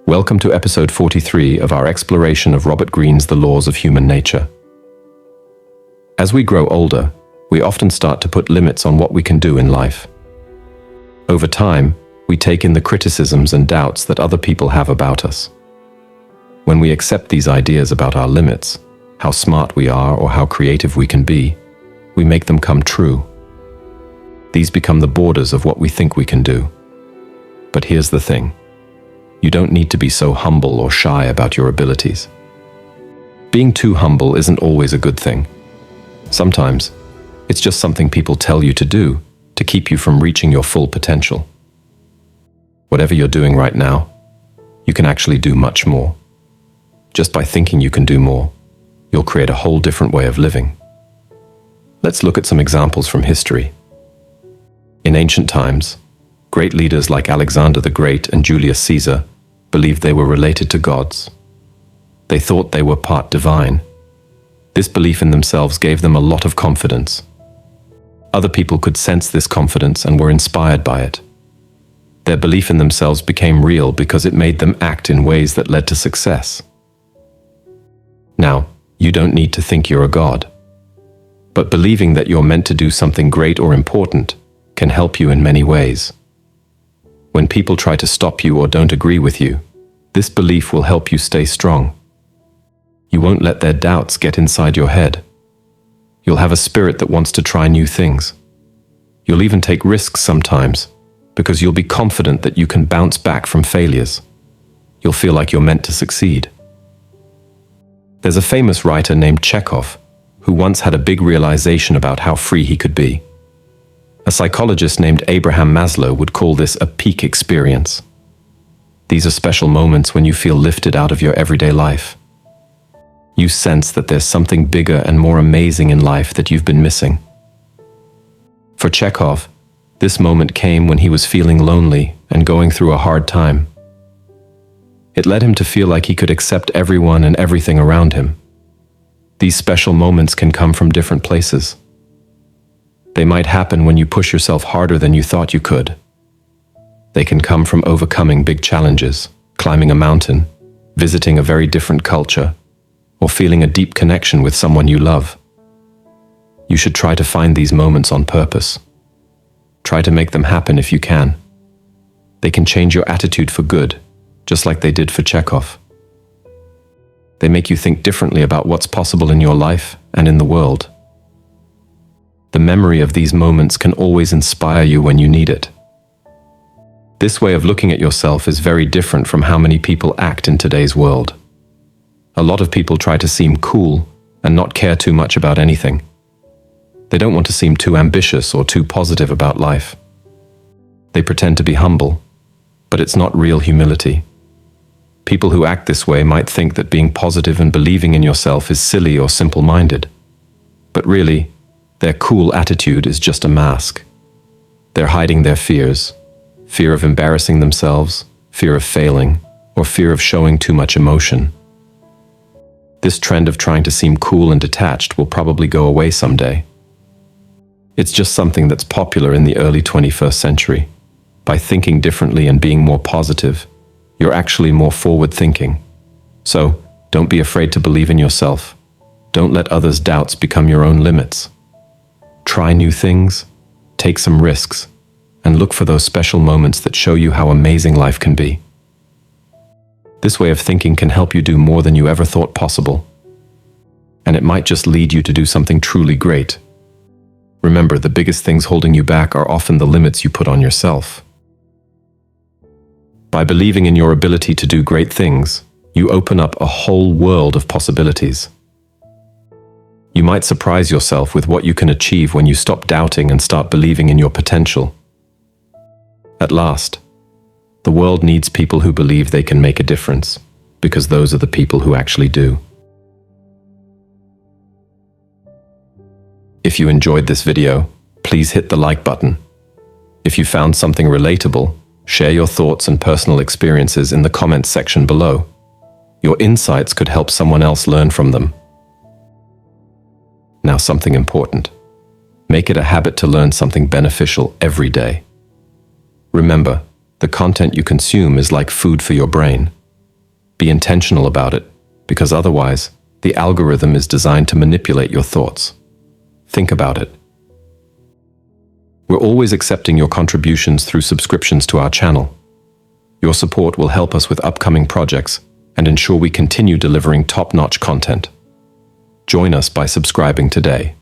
Welcome to episode 43 of our exploration of Robert Greene's The Laws of Human Nature. As we grow older, we often start to put limits on what we can do in life. Over time, we take in the criticisms and doubts that other people have about us. When we accept these ideas about our limits, how smart we are or how creative we can be, we make them come true. These become the borders of what we think we can do. But here's the thing. You don't need to be so humble or shy about your abilities. Being too humble isn't always a good thing. Sometimes, it's just something people tell you to do to keep you from reaching your full potential. Whatever you're doing right now, you can actually do much more. Just by thinking you can do more, you'll create a whole different way of living. Let's look at some examples from history. In ancient times, great leaders like Alexander the Great and Julius Caesar believed they were related to gods. They thought they were part divine. This belief in themselves gave them a lot of confidence. Other people could sense this confidence and were inspired by it. Their belief in themselves became real because it made them act in ways that led to success. Now, you don't need to think you're a god. But believing that you're meant to do something great or important can help you in many ways. When people try to stop you or don't agree with you, this belief will help you stay strong. You won't let their doubts get inside your head. You'll have a spirit that wants to try new things. You'll even take risks sometimes, because you'll be confident that you can bounce back from failures. You'll feel like you're meant to succeed. There's a famous writer named Chekhov who once had a big realization about how free he could be. A psychologist named Abraham Maslow would call this a peak experience. These are special moments when you feel lifted out of your everyday life. You sense that there's something bigger and more amazing in life that you've been missing. For Chekhov, this moment came when he was feeling lonely and going through a hard time. It led him to feel like he could accept everyone and everything around him. These special moments can come from different places. They might happen when you push yourself harder than you thought you could. They can come from overcoming big challenges, climbing a mountain, visiting a very different culture, or feeling a deep connection with someone you love. You should try to find these moments on purpose. Try to make them happen if you can. They can change your attitude for good, just like they did for Chekhov. They make you think differently about what's possible in your life and in the world. The memory of these moments can always inspire you when you need it. This way of looking at yourself is very different from how many people act in today's world. A lot of people try to seem cool and not care too much about anything. They don't want to seem too ambitious or too positive about life. They pretend to be humble, but it's not real humility. People who act this way might think that being positive and believing in yourself is silly or simple-minded. But really, their cool attitude is just a mask. They're hiding their fears. Fear of embarrassing themselves, fear of failing, or fear of showing too much emotion. This trend of trying to seem cool and detached will probably go away someday. It's just something that's popular in the early 21st century. By thinking differently and being more positive, you're actually more forward-thinking. So, don't be afraid to believe in yourself. Don't let others' doubts become your own limits. Try new things, take some risks, and look for those special moments that show you how amazing life can be. This way of thinking can help you do more than you ever thought possible. And it might just lead you to do something truly great. Remember, the biggest things holding you back are often the limits you put on yourself. By believing in your ability to do great things, you open up a whole world of possibilities. You might surprise yourself with what you can achieve when you stop doubting and start believing in your potential. At last, the world needs people who believe they can make a difference, because those are the people who actually do. If you enjoyed this video, please hit the like button. If you found something relatable, share your thoughts and personal experiences in the comments section below. Your insights could help someone else learn from them. Now, something important. Make it a habit to learn something beneficial every day. Remember, the content you consume is like food for your brain. Be intentional about it, because otherwise, the algorithm is designed to manipulate your thoughts. Think about it. We're always accepting your contributions through subscriptions to our channel. Your support will help us with upcoming projects and ensure we continue delivering top-notch content. Join us by subscribing today.